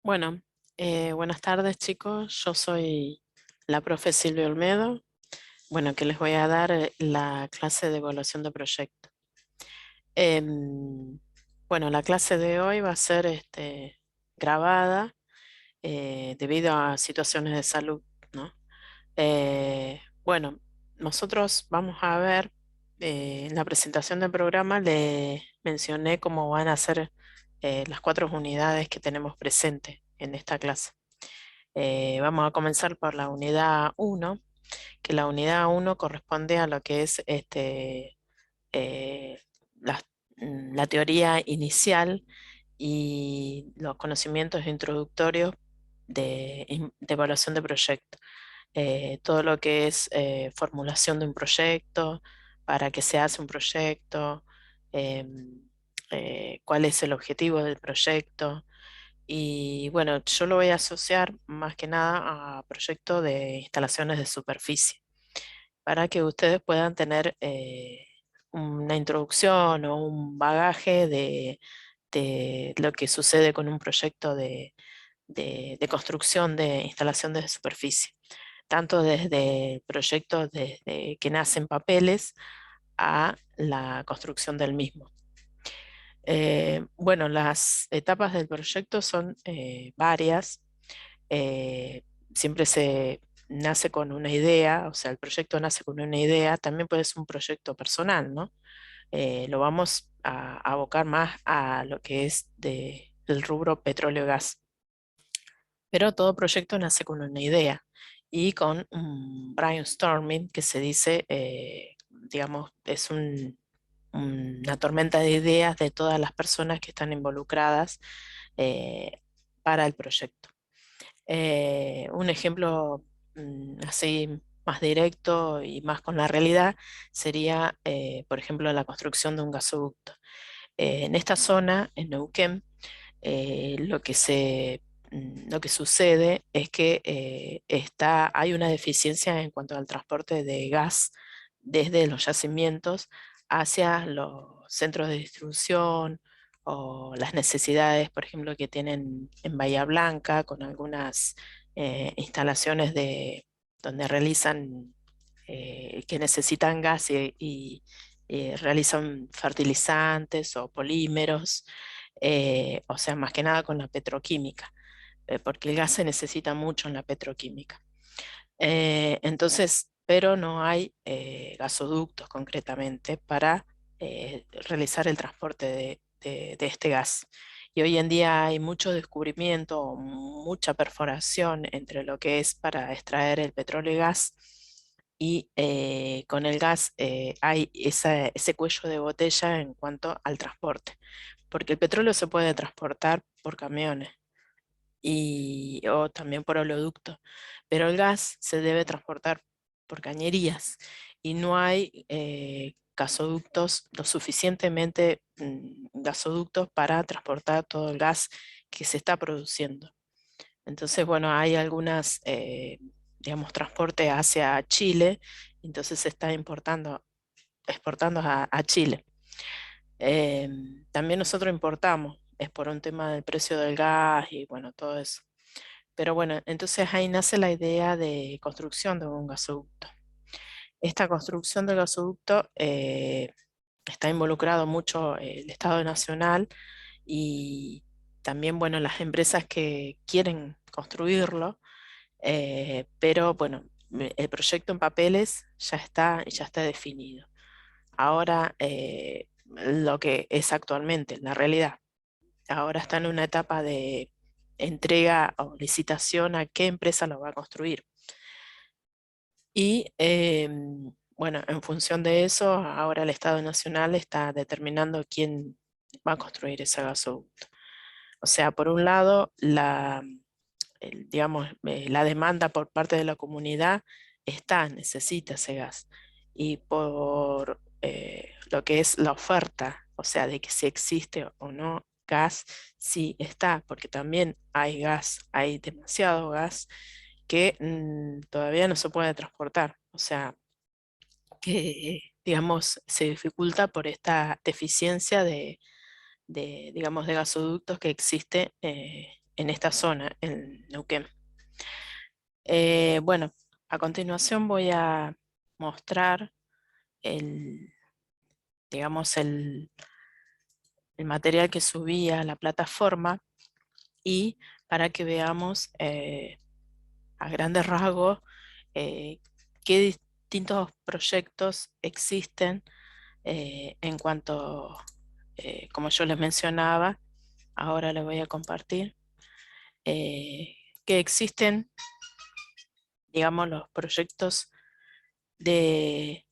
Bueno, buenas tardes chicos, yo soy la profe Silvia Olmedo, bueno, que les voy a dar la clase de evaluación de proyecto. Em, bueno, la clase de hoy va a ser grabada debido a situaciones de salud, ¿no? Bueno, nosotros vamos a ver, en la presentación del programa le mencioné cómo van a ser las 4 unidades que tenemos presentes en esta clase. Vamos a comenzar por la unidad 1, que la unidad 1 corresponde a lo que es eh, la, la teoría inicial y los conocimientos introductorios de evaluación de proyecto. Todo lo que es formulación de un proyecto, para qué se hace un proyecto, em, cuál es el objetivo del proyecto. Y bueno, yo lo voy a asociar más que nada a proyectos de instalaciones de superficie, para que ustedes puedan tener una introducción o un bagaje de lo que sucede con un proyecto de construcción de instalación de superficie, tanto desde proyectos desde que nacen papeles a la construcción del mismo. Bueno, las etapas del proyecto son varias. Siempre se nace con una idea, o sea, el proyecto nace con una idea, también puede ser un proyecto personal, ¿no? Lo vamos a abocar más a lo que es del rubro petróleo y gas. Pero todo proyecto nace con una idea y con un brainstorming que se dice, digamos, es una tormenta de ideas de todas las personas que están involucradas eh, para el proyecto. Un ejemplo así más directo y más con la realidad sería, por ejemplo, la construcción de un gasoducto. En esta zona, en Neuquén, lo que sucede es que hay una deficiencia en cuanto al transporte de gas desde los yacimientos hacia los centros de distribución o las necesidades, por ejemplo, que tienen en Bahía Blanca con algunas instalaciones donde realizan, que necesitan gas y realizan fertilizantes o polímeros, o sea, más que nada con la petroquímica, porque el gas se necesita mucho en la petroquímica. Entonces, pero no hay gasoductos concretamente para realizar el transporte de este gas. Y hoy en día hay mucho descubrimiento, mucha perforación entre lo que es para extraer el petróleo y gas. Y con el gas hay ese cuello de botella en cuanto al transporte, porque el petróleo se puede transportar por camiones o también por oleoducto, pero el gas se debe transportar por cañerías y no hay gasoductos lo suficientemente gasoductos para transportar todo el gas que se está produciendo. Entonces, bueno, hay algunas, digamos, transporte hacia Chile, entonces se está exportando a Chile. También nosotros importamos, es por un tema del precio del gas y bueno, todo eso. Pero bueno, entonces ahí nace la idea de construcción de un gasoducto. Esta construcción del gasoducto está involucrado mucho el Estado Nacional y también, bueno, las empresas que quieren construirlo, pero bueno, el proyecto en papeles ya está definido. Ahora, lo que es actualmente, la realidad, ahora está en una etapa de entrega o licitación a qué empresa lo va a construir. Y bueno, en función de eso, ahora el Estado Nacional está determinando quién va a construir ese gasoducto. O sea, por un lado, digamos, la demanda por parte de la comunidad necesita ese gas. Y por lo que es la oferta, o sea, de que si existe o no gas, sí está, porque también hay gas, hay demasiado gas que todavía no se puede transportar. O sea, que, digamos, se dificulta por esta deficiencia digamos, de gasoductos que existe en esta zona, en Neuquén. Bueno, a continuación voy a mostrar el, digamos, el material que subí a la plataforma y para que veamos a grandes rasgos eh, qué distintos proyectos existen en cuanto, como yo les mencionaba, ahora les voy a compartir, eh, que existen, digamos, los proyectos de,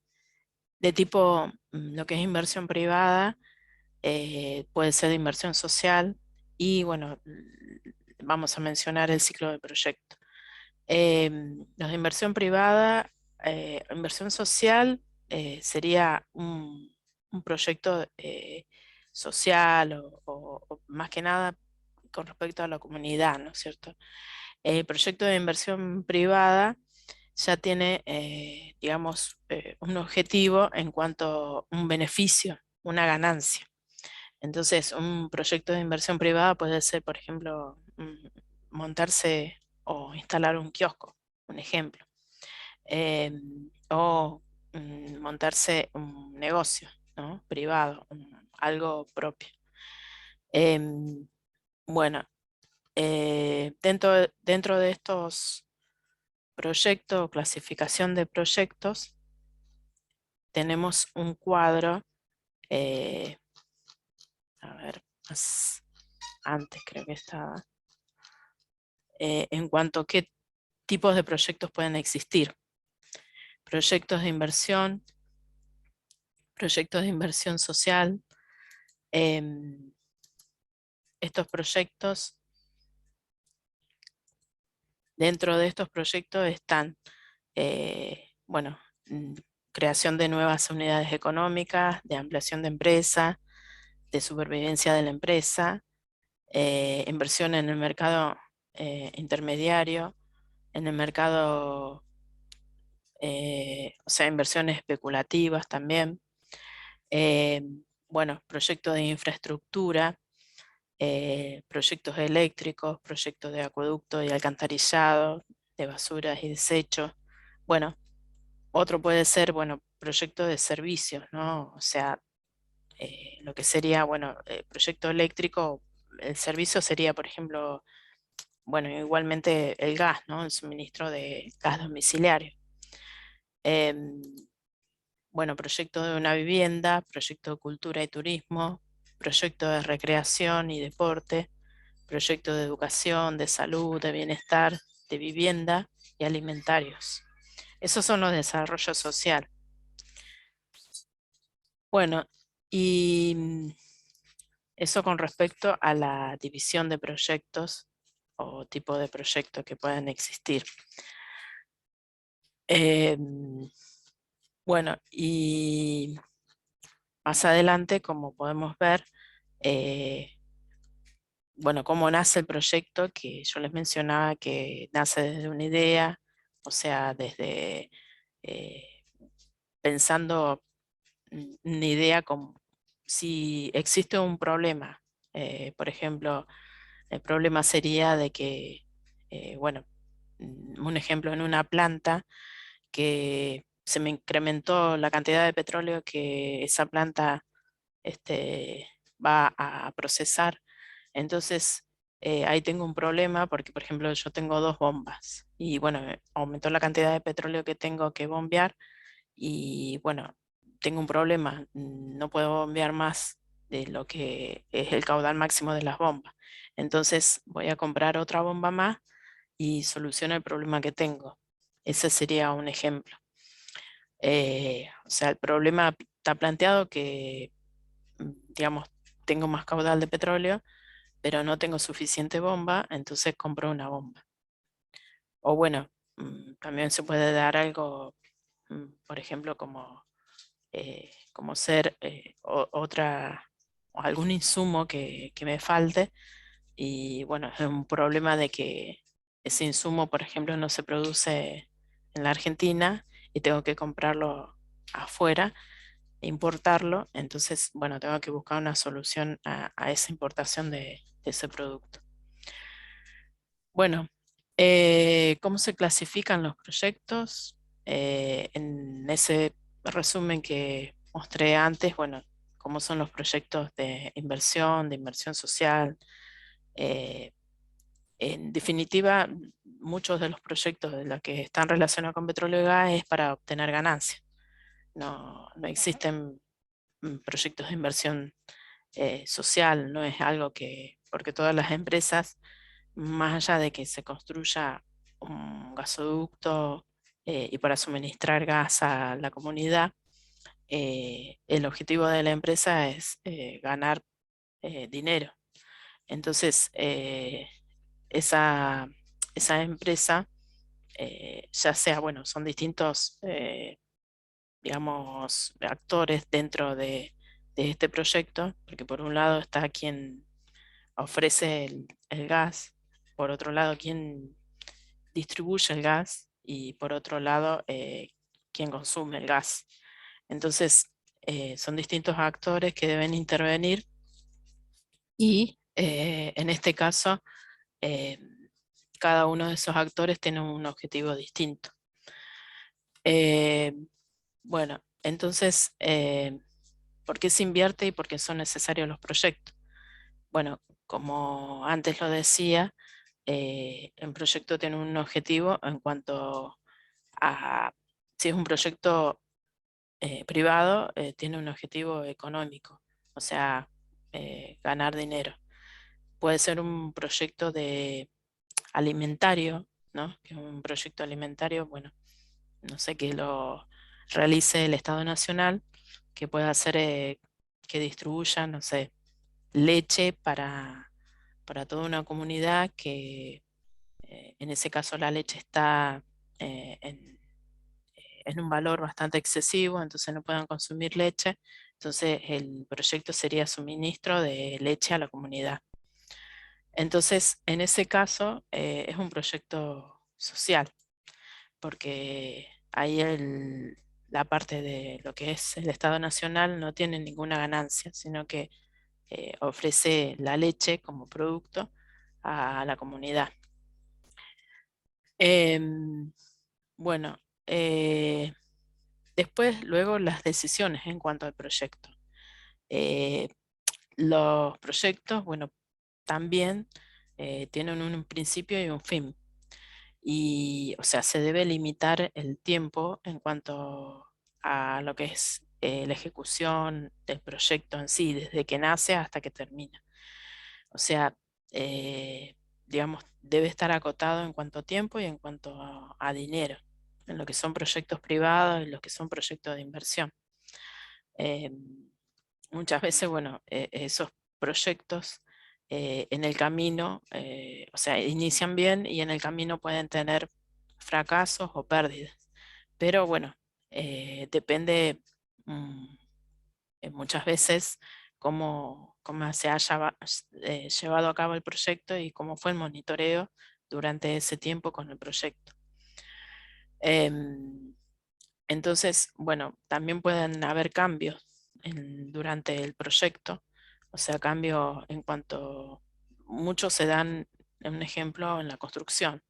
de tipo, lo que es inversión privada, puede ser de inversión social y bueno, vamos a mencionar el ciclo de proyecto. Los de inversión privada, inversión social sería un proyecto social o más que nada con respecto a la comunidad, ¿no es cierto? El proyecto de inversión privada ya tiene, digamos, un objetivo en cuanto a un beneficio, una ganancia. Entonces, un proyecto de inversión privada puede ser, por ejemplo, montarse o instalar un kiosco, un ejemplo, o montarse un negocio, ¿no? Privado, algo propio. Em, bueno, dentro de estos proyectos, clasificación de proyectos, tenemos un cuadro, eh, a ver, antes creo que estaba, en cuanto a qué tipos de proyectos pueden existir. Proyectos de inversión social. em, Estos proyectos, dentro de estos proyectos están, bueno, creación de nuevas unidades económicas, de ampliación de empresa, de supervivencia de la empresa, inversión en el mercado intermediario, en el mercado, o sea, inversiones especulativas también. eh, bueno, proyectos de infraestructura, proyectos eléctricos, proyectos de acueducto y alcantarillado, de basuras y desechos. Bueno, otro puede ser, bueno, proyectos de servicios, ¿no? O sea, lo que sería, bueno, proyecto eléctrico, el servicio sería, por ejemplo, bueno, igualmente el gas, ¿no? El suministro de gas domiciliario. Em, bueno, proyecto de una vivienda, proyecto de cultura y turismo, proyecto de recreación y deporte, proyecto de educación, de salud, de bienestar, de vivienda y alimentarios. Esos son los desarrollos social. Bueno, y eso con respecto a la división de proyectos o tipo de proyectos que pueden existir. Bueno, y más adelante, como podemos ver, eh, bueno, cómo nace el proyecto que yo les mencionaba que nace desde una idea, o sea, desde eh, pensando una idea como si existe un problema, por ejemplo, el problema sería de que, bueno, un ejemplo en una planta que se me incrementó la cantidad de petróleo que esa planta va a procesar. Entonces, ahí tengo un problema porque, por ejemplo, yo tengo dos bombas y bueno, aumentó la cantidad de petróleo que tengo que bombear y bueno, tengo un problema, no puedo bombear más de lo que es el caudal máximo de las bombas. Entonces voy a comprar otra bomba más y soluciono el problema que tengo. Ese sería un ejemplo. O sea, el problema está planteado que, digamos, tengo más caudal de petróleo, pero no tengo suficiente bomba, entonces compro una bomba. O bueno, también se puede dar algo, por ejemplo, como ser otra, o algún insumo que me falte, y bueno, es un problema de que ese insumo, por ejemplo, no se produce en la Argentina y tengo que comprarlo afuera importarlo, entonces, bueno, tengo que buscar una solución a esa importación de ese producto. Bueno, ¿cómo se clasifican los proyectos? En ese resumen que mostré antes, bueno, cómo son los proyectos de inversión social. eh, en definitiva, muchos de los proyectos de los que están relacionados con petróleo y gas es para obtener ganancias. No existen proyectos de inversión social, no es algo que, porque todas las empresas, más allá de que se construya un gasoducto y para suministrar gas a la comunidad, el objetivo de la empresa es ganar dinero. Entonces, esa, esa empresa, ya sea, bueno, son distintos, digamos, actores dentro de este proyecto, porque por un lado está quien ofrece el gas, por otro lado quien distribuye el gas y por otro lado quien consume el gas. Entonces, son distintos actores que deben intervenir y en este caso, eh, cada uno de esos actores tiene un objetivo distinto. Eh, bueno, entonces, ¿por qué se invierte y por qué son necesarios los proyectos? Bueno, como antes lo decía, el proyecto tiene un objetivo en cuanto a, si es un proyecto privado, tiene un objetivo económico, o sea, ganar dinero. Puede ser un proyecto de alimentario, ¿no? Que un proyecto alimentario, bueno, no sé, que lo realice el Estado Nacional, que pueda hacer que distribuya, no sé, leche para toda una comunidad que en ese caso la leche está en un valor bastante excesivo, entonces no puedan consumir leche. Entonces el proyecto sería suministro de leche a la comunidad. Entonces, en ese caso es un proyecto social, porque ahí la parte de lo que es el Estado Nacional no tiene ninguna ganancia, sino que ofrece la leche como producto a la comunidad. Em, bueno, después, luego las decisiones en cuanto al proyecto. Eh, los proyectos, bueno, también tienen un principio y un fin. Y, o sea, se debe limitar el tiempo en cuanto a lo que es la ejecución del proyecto en sí, desde que nace hasta que termina. O sea, eh, digamos, debe estar acotado en cuanto a tiempo y en cuanto a dinero, en lo que son proyectos privados y los que son proyectos de inversión. Eh, muchas veces, bueno, esos proyectos en el camino, o sea, inician bien y en el camino pueden tener fracasos o pérdidas. Pero bueno, depende muchas veces cómo se haya llevado a cabo el proyecto y cómo fue el monitoreo durante ese tiempo con el proyecto. Em, entonces, bueno, también pueden haber cambios durante el proyecto, o sea, cambios en cuanto muchos se dan, un ejemplo, en la construcción.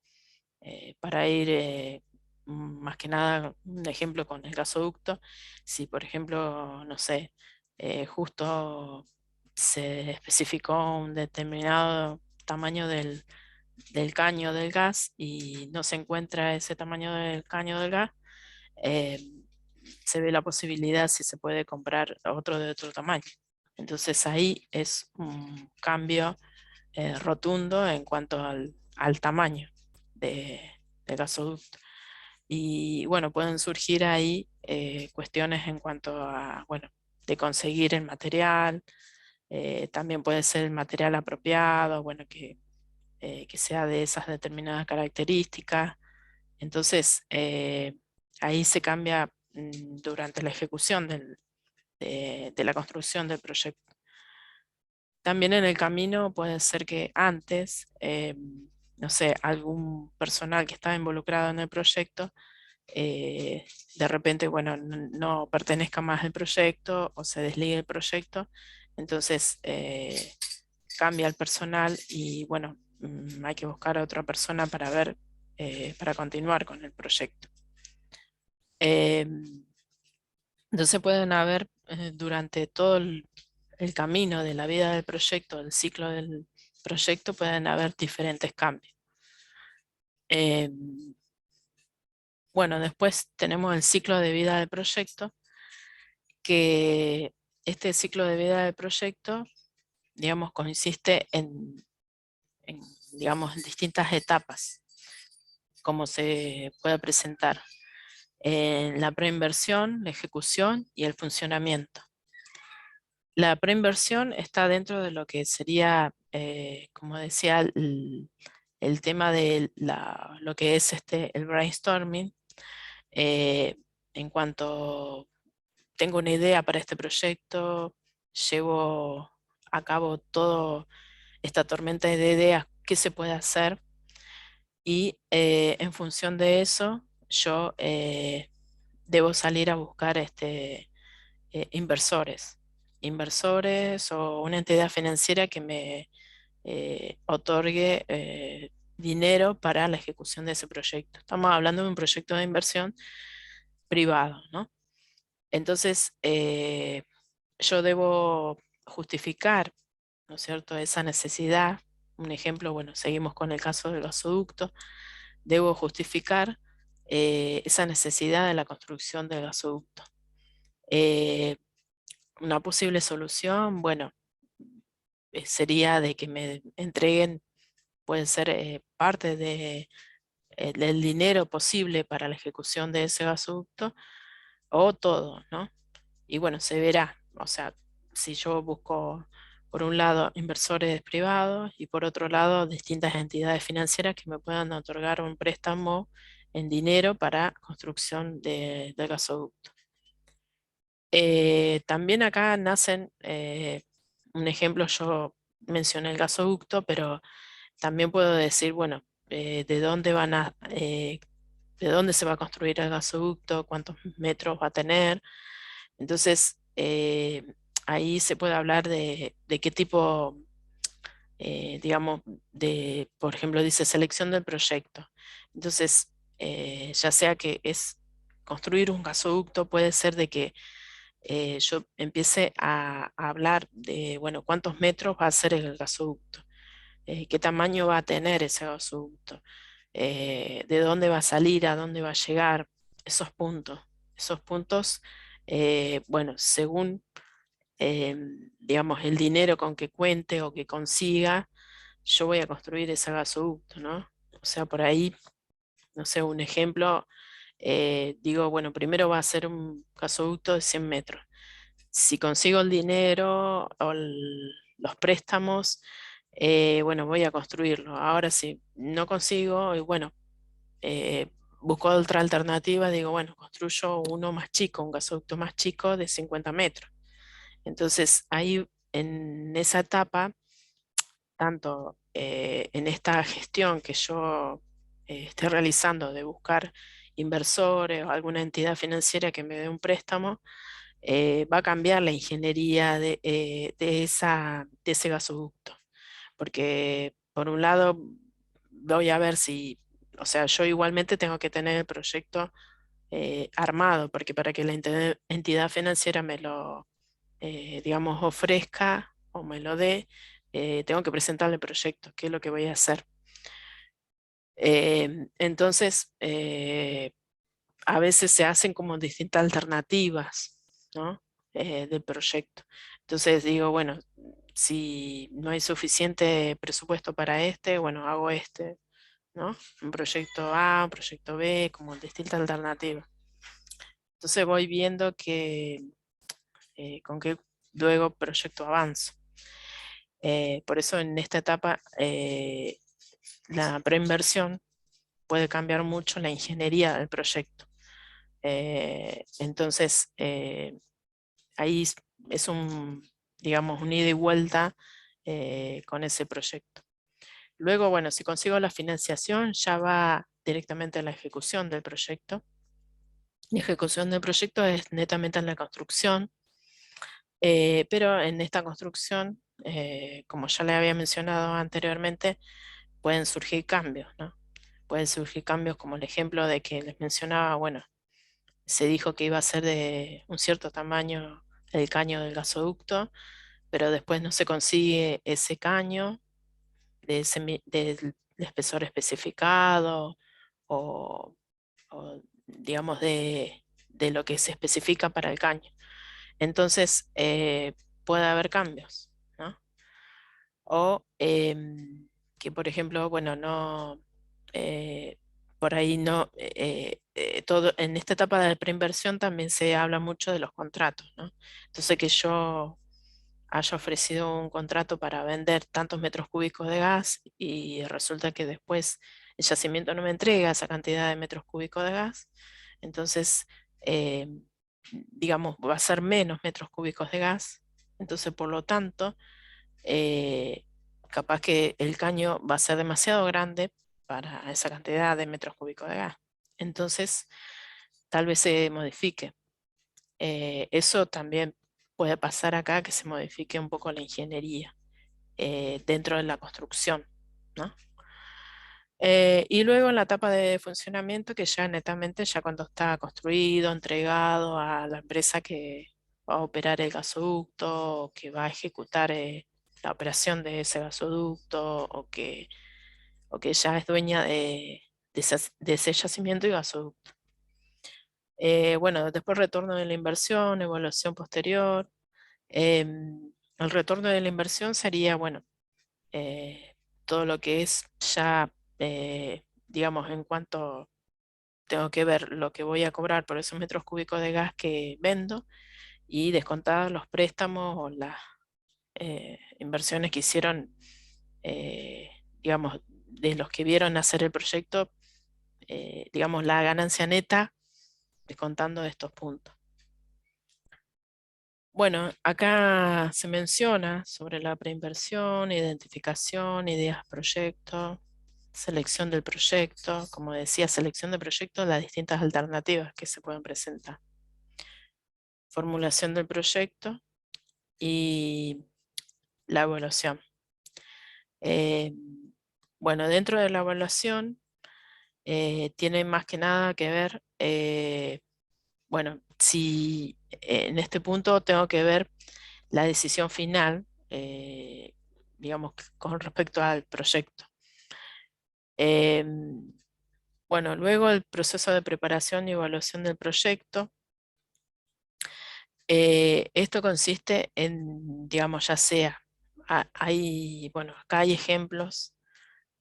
Para ir más que nada, un ejemplo con el gasoducto, si por ejemplo, no sé, justo se especificó un determinado tamaño del caño del gas y no se encuentra ese tamaño del caño del gas, eh, se ve la posibilidad si se puede comprar otro de otro tamaño. Entonces ahí es un cambio rotundo en cuanto al tamaño de, del gasoducto. Y bueno, pueden surgir ahí cuestiones en cuanto a, bueno, de conseguir el material, también puede ser el material apropiado, bueno, que sea de esas determinadas características. Entonces, ahí se cambia durante la ejecución de la construcción del proyecto. También en el camino puede ser que antes, no sé, algún personal que estaba involucrado en el proyecto, de repente, bueno, no pertenezca más al proyecto o se desligue el proyecto, entonces cambia el personal y bueno, hay que buscar a otra persona para ver, para continuar con el proyecto. Eh, entonces pueden haber durante todo el camino de la vida del proyecto, el ciclo del proyecto, pueden haber diferentes cambios. Eh, bueno, después tenemos el ciclo de vida del proyecto, que este ciclo de vida del proyecto, digamos, consiste en, digamos, en distintas etapas, como se puede presentar. La preinversión, la ejecución y el funcionamiento. La preinversión está dentro de lo que sería, como decía, el tema de lo que es el brainstorming. eh, en cuanto tengo una idea para este proyecto, llevo a cabo toda esta tormenta de ideas, qué se puede hacer, y en función de eso yo debo salir a buscar inversores. Inversores o una entidad financiera que me otorgue dinero para la ejecución de ese proyecto. Estamos hablando de un proyecto de inversión privado, ¿no? Entonces, yo debo justificar, ¿no es cierto?, esa necesidad. Un ejemplo, bueno, seguimos con el caso del gasoducto. Debo justificar esa necesidad de la construcción del gasoducto. Eh, una posible solución, bueno, sería de que me entreguen, puede ser parte del dinero posible para la ejecución de ese gasoducto o todo, ¿no? Y bueno, se verá, o sea, si yo busco por un lado inversores privados y por otro lado distintas entidades financieras que me puedan otorgar un préstamo en dinero para construcción del gasoducto. También acá nacen, un ejemplo, yo mencioné el gasoducto, pero también puedo decir, bueno, de dónde se va a construir el gasoducto, cuántos metros va a tener. Entonces, ahí se puede hablar de qué tipo, digamos, por ejemplo, dice selección del proyecto. Entonces, ya sea que es construir un gasoducto, puede ser de que yo empiece a hablar de, bueno, cuántos metros va a ser el gasoducto, qué tamaño va a tener ese gasoducto, de dónde va a salir, a dónde va a llegar, esos puntos. Esos puntos, bueno, según, digamos, el dinero con que cuente o que consiga, yo voy a construir ese gasoducto, ¿no? O sea, por ahí, no sé, un ejemplo, digo, bueno, primero va a ser un gasoducto de 100 metros. Si consigo el dinero o los préstamos, bueno, voy a construirlo. Ahora si no consigo, y bueno, eh, busco otra alternativa, digo, bueno, construyo uno más chico, un gasoducto más chico de 50 metros. Entonces ahí en esa etapa, tanto en esta gestión que yo esté realizando de buscar inversores o alguna entidad financiera que me dé un préstamo, va a cambiar la ingeniería de ese gasoducto. Porque por un lado voy a ver si, o sea, yo igualmente tengo que tener el proyecto armado, porque para que la entidad financiera me lo, digamos, ofrezca o me lo dé, tengo que presentarle el proyecto, qué es lo que voy a hacer. Entonces, a veces se hacen como distintas alternativas, ¿no? Del proyecto. Entonces digo, bueno, si no hay suficiente presupuesto para este, bueno, hago este, ¿no? Un proyecto A, un proyecto B, como distintas alternativas. Entonces voy viendo con qué luego proyecto avanzo. Por eso en esta etapa la preinversión puede cambiar mucho la ingeniería del proyecto. Entonces, ahí es un, digamos, un ida y vuelta con ese proyecto. Luego, bueno, si consigo la financiación, ya va directamente a la ejecución del proyecto. La ejecución del proyecto es netamente en la construcción, pero en esta construcción, como ya le había mencionado anteriormente, pueden surgir cambios, ¿no? Pueden surgir cambios como el ejemplo de que les mencionaba, bueno, se dijo que iba a ser de un cierto tamaño el caño del gasoducto, pero después no se consigue ese caño del espesor especificado o, digamos de lo que se especifica para el caño. Entonces puede haber cambios, ¿no? O que, por ejemplo, bueno, no, eh, por ahí no, todo, en esta etapa de preinversión también se habla mucho de los contratos, ¿no? Entonces que yo haya ofrecido un contrato para vender tantos metros cúbicos de gas y resulta que después el yacimiento no me entrega esa cantidad de metros cúbicos de gas, entonces, eh, digamos, va a ser menos metros cúbicos de gas, entonces, por lo tanto, eh, capaz que el caño va a ser demasiado grande para esa cantidad de metros cúbicos de gas. Entonces, tal vez se modifique. Eso también puede pasar acá, que se modifique un poco la ingeniería dentro de la construcción, ¿no? Y luego en la etapa de funcionamiento, que ya netamente, ya cuando está construido, entregado a la empresa que va a operar el gasoducto, o que va a ejecutar la operación de ese gasoducto, o que ya es dueña de ese yacimiento y gasoducto. Bueno, después retorno de la inversión, evaluación posterior. El retorno de la inversión sería, bueno, todo lo que es ya, digamos, en cuanto tengo que ver lo que voy a cobrar por esos metros cúbicos de gas que vendo y descontar los préstamos o las inversiones que hicieron, digamos, de los que vieron hacer el proyecto, digamos, la ganancia neta descontando estos puntos. Bueno, acá se menciona sobre la preinversión, identificación, ideas, proyecto, selección del proyecto, como decía, selección de proyecto, las distintas alternativas que se pueden presentar. Formulación del proyecto y la evaluación. Eh, bueno, dentro de la evaluación tiene más que nada que ver, bueno, si en este punto tengo que ver la decisión final, digamos, con respecto al proyecto. Bueno, luego el proceso de preparación y evaluación del proyecto. Esto consiste en, digamos, ya sea, hay, bueno, acá hay ejemplos,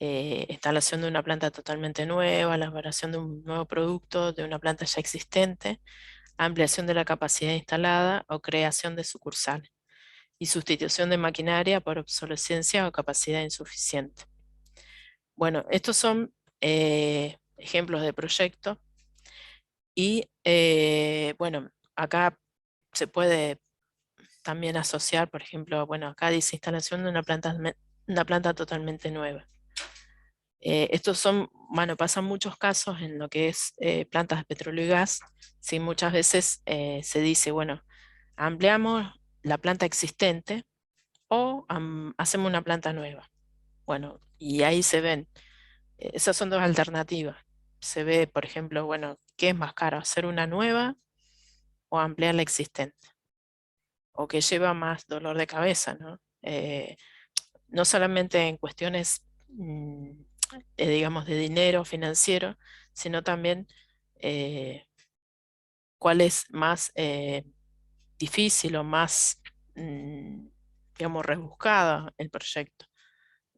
instalación de una planta totalmente nueva, la elaboración de un nuevo producto, de una planta ya existente, ampliación de la capacidad instalada o creación de sucursales y sustitución de maquinaria por obsolescencia o capacidad insuficiente. Bueno, estos son ejemplos de proyectos y bueno, acá se puede también asociar, por ejemplo, bueno, acá dice instalación de una planta totalmente nueva. Estos son, bueno, pasan muchos casos en lo que es plantas de petróleo y gas, ¿sí? Muchas veces se dice, bueno, ampliamos la planta existente o hacemos una planta nueva. Bueno, y ahí se ven, esas son dos alternativas. Se ve, por ejemplo, bueno, ¿qué es más caro? ¿Hacer una nueva o ampliar la existente? O que lleva más dolor de cabeza, ¿no? No solamente en cuestiones, digamos, de dinero financiero, sino también eh, cuál es más difícil o más, digamos, rebuscada el proyecto.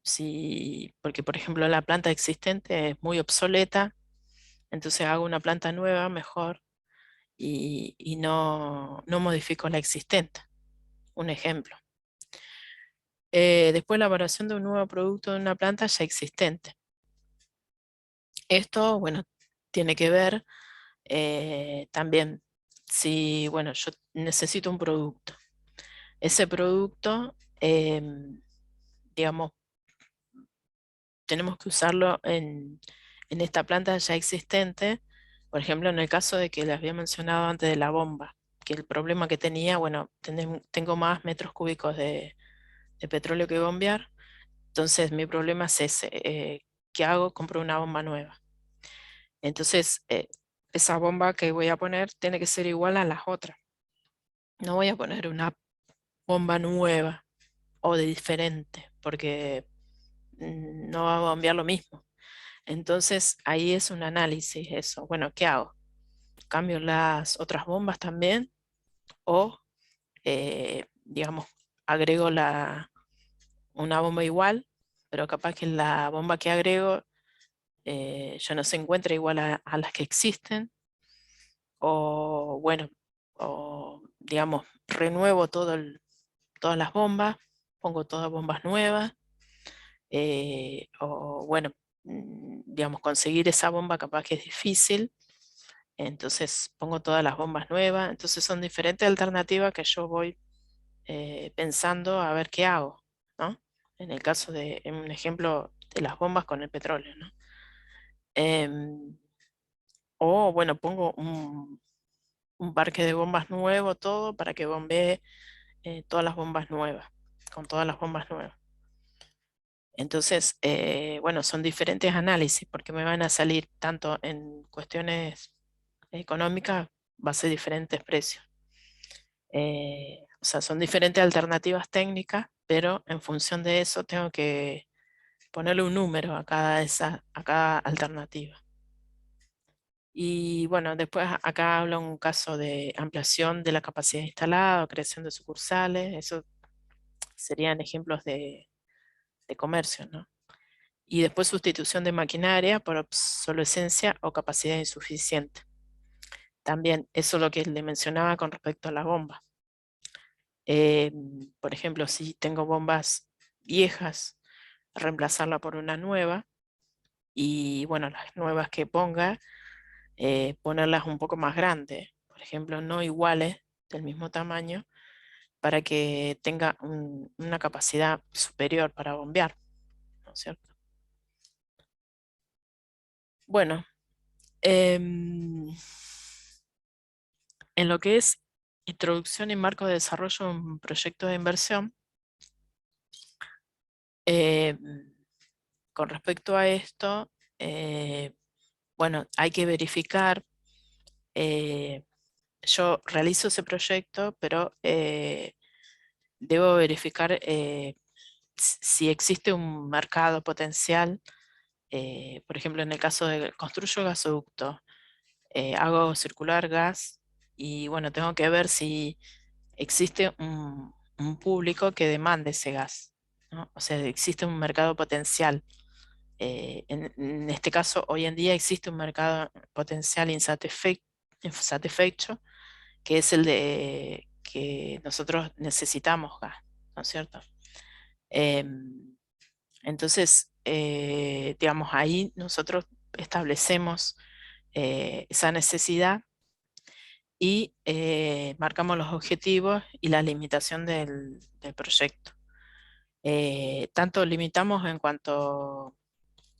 Si, porque, por ejemplo, la planta existente es muy obsoleta, entonces hago una planta nueva mejor y no modifico la existente. Un ejemplo. Después la elaboración de un nuevo producto de una planta ya existente. Esto, bueno, tiene que ver también si, bueno, yo necesito un producto. Ese producto, digamos, tenemos que usarlo en esta planta ya existente. Por ejemplo, en el caso de que les había mencionado antes de la bomba, que el problema que tenía, bueno, tengo más metros cúbicos de petróleo que bombear. Entonces mi problema es ese. ¿Qué hago? Compro una bomba nueva. Entonces esa bomba que voy a poner tiene que ser igual a las otras. No voy a poner una bomba nueva o de diferente, porque no va a bombear lo mismo. Entonces ahí es un análisis eso. Bueno, ¿qué hago? ¿Cambio las otras bombas también? O, digamos, agrego una bomba igual, pero capaz que la bomba que agrego ya no se encuentra igual a las que existen. O bueno, o digamos, renuevo todas las bombas, pongo todas bombas nuevas. O bueno, digamos, conseguir esa bomba capaz que es difícil, entonces pongo todas las bombas nuevas. Entonces son diferentes alternativas que yo voy pensando a ver qué hago, ¿no? En el caso en un ejemplo de las bombas con el petróleo, ¿no? Em, o bueno, pongo un parque de bombas nuevo, todo, para que bombee todas las bombas nuevas, con todas las bombas nuevas. Entonces, bueno, son diferentes análisis porque me van a salir tanto en cuestiones económicas, va a ser diferentes precios. O sea, son diferentes alternativas técnicas, pero en función de eso tengo que ponerle un número a cada alternativa. Y bueno, después acá habla un caso de ampliación de la capacidad instalada o creación de sucursales. Eso serían ejemplos de comercio, ¿no? Y después sustitución de maquinaria por obsolescencia o capacidad insuficiente. También eso es lo que le mencionaba con respecto a la bomba. Eh, por ejemplo, si tengo bombas viejas, reemplazarla por una nueva y bueno, las nuevas que ponga, ponerlas un poco más grandes, por ejemplo, no iguales, del mismo tamaño, para que tenga una capacidad superior para bombear, ¿no es cierto? Bueno, em, en lo que es introducción y marco de desarrollo de un proyecto de inversión, em, con respecto a esto, bueno, hay que verificar, eh, yo realizo ese proyecto, pero debo verificar si existe un mercado potencial. Por ejemplo, en el caso de construyo gasoducto, hago circular gas y bueno, tengo que ver si existe un público que demande ese gas, ¿no? O sea, existe un mercado potencial. En este caso, hoy en día existe un mercado potencial insatisfecho, que es el de que nosotros necesitamos gas, ¿no es cierto? Em, entonces, digamos, ahí nosotros establecemos esa necesidad y marcamos los objetivos y la limitación del proyecto. Tanto limitamos en cuanto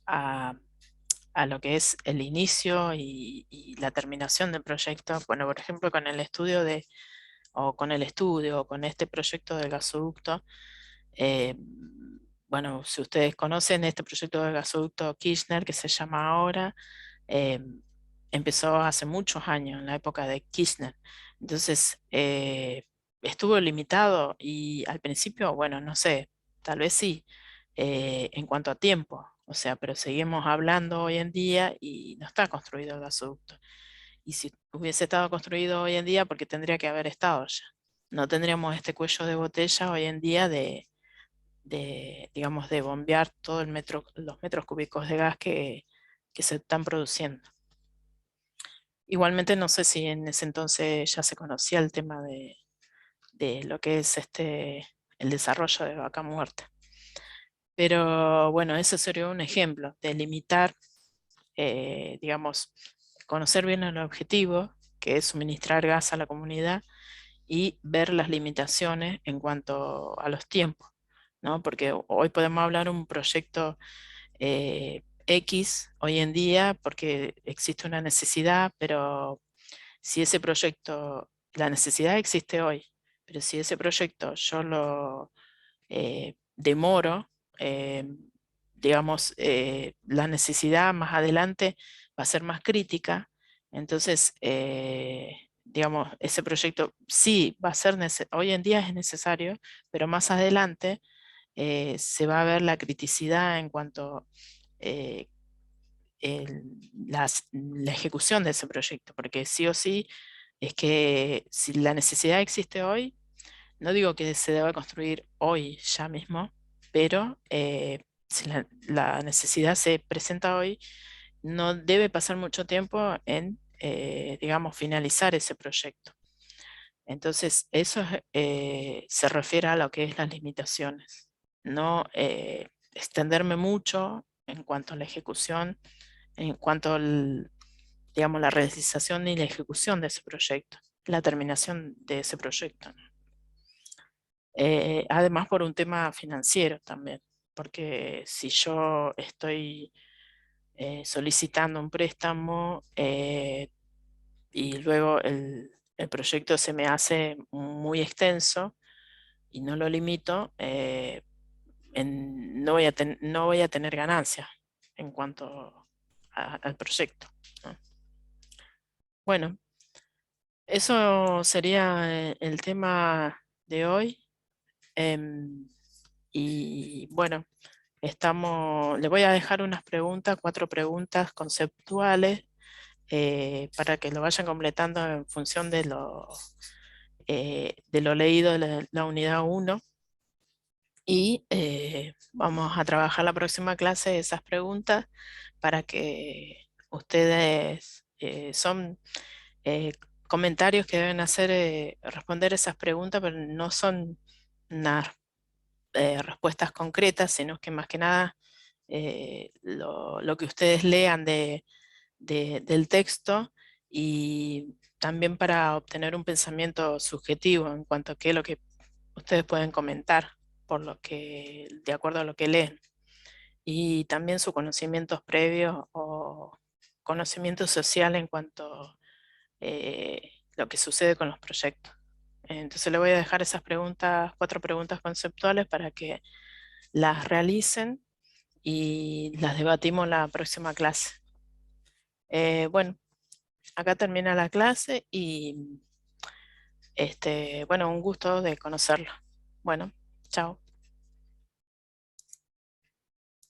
a, a lo que es el inicio y la terminación del proyecto. Bueno, por ejemplo, con el estudio o con este proyecto del gasoducto, eh, bueno, si ustedes conocen este proyecto del gasoducto Kirchner, que se llama ahora, eh, empezó hace muchos años, en la época de Kirchner. Entonces, estuvo limitado y al principio, bueno, no sé, tal vez sí, en cuanto a tiempo, o sea, pero seguimos hablando hoy en día y no está construido el gasoducto. Y si hubiese estado construido hoy en día, porque tendría que haber estado ya. No tendríamos este cuello de botella hoy en día digamos, de bombear todo los metros cúbicos de gas que se están produciendo. Igualmente no sé si en ese entonces ya se conocía el tema de lo que es el desarrollo de vaca muerta. Pero bueno, ese sería un ejemplo de limitar, digamos, conocer bien el objetivo, que es suministrar gas a la comunidad, y ver las limitaciones en cuanto a los tiempos, ¿no? Porque hoy podemos hablar un proyecto X hoy en día porque existe una necesidad, pero si ese proyecto, la necesidad existe hoy, pero si ese proyecto yo lo demoro, eh, digamos, la necesidad más adelante va a ser más crítica. Entonces, digamos, ese proyecto sí va a ser, hoy en día es necesario, pero más adelante se va a ver la criticidad en cuanto eh, la ejecución de ese proyecto, porque sí o sí es que si la necesidad existe hoy, no digo que se deba construir hoy ya mismo, pero si la necesidad se presenta hoy, no debe pasar mucho tiempo en, digamos, finalizar ese proyecto. Entonces, eso se refiere a lo que es las limitaciones. No extenderme mucho en cuanto a la ejecución, en cuanto al, digamos, la realización y la ejecución de ese proyecto, la terminación de ese proyecto, ¿no? Además por un tema financiero también, porque si yo estoy solicitando un préstamo y luego el proyecto se me hace muy extenso y no lo limito, no voy a tener ganancia en cuanto al proyecto, ¿no? Bueno, eso sería el tema de hoy. Y bueno, le voy a dejar unas preguntas, 4 preguntas conceptuales, para que lo vayan completando en función de lo leído de la unidad 1. Y vamos a trabajar la próxima clase esas preguntas para que ustedes son eh, comentarios que deben hacer, responder esas preguntas, pero no son unas respuestas concretas, sino que más que nada lo que ustedes lean del texto, y también para obtener un pensamiento subjetivo en cuanto a qué es lo que ustedes pueden comentar de acuerdo a lo que leen, y también sus conocimientos previos o conocimiento social en cuanto a lo que sucede con los proyectos. Entonces le voy a dejar esas preguntas, 4 preguntas conceptuales para que las realicen y las debatimos la próxima clase. Bueno, acá termina la clase y bueno, un gusto de conocerlo. Bueno, chao.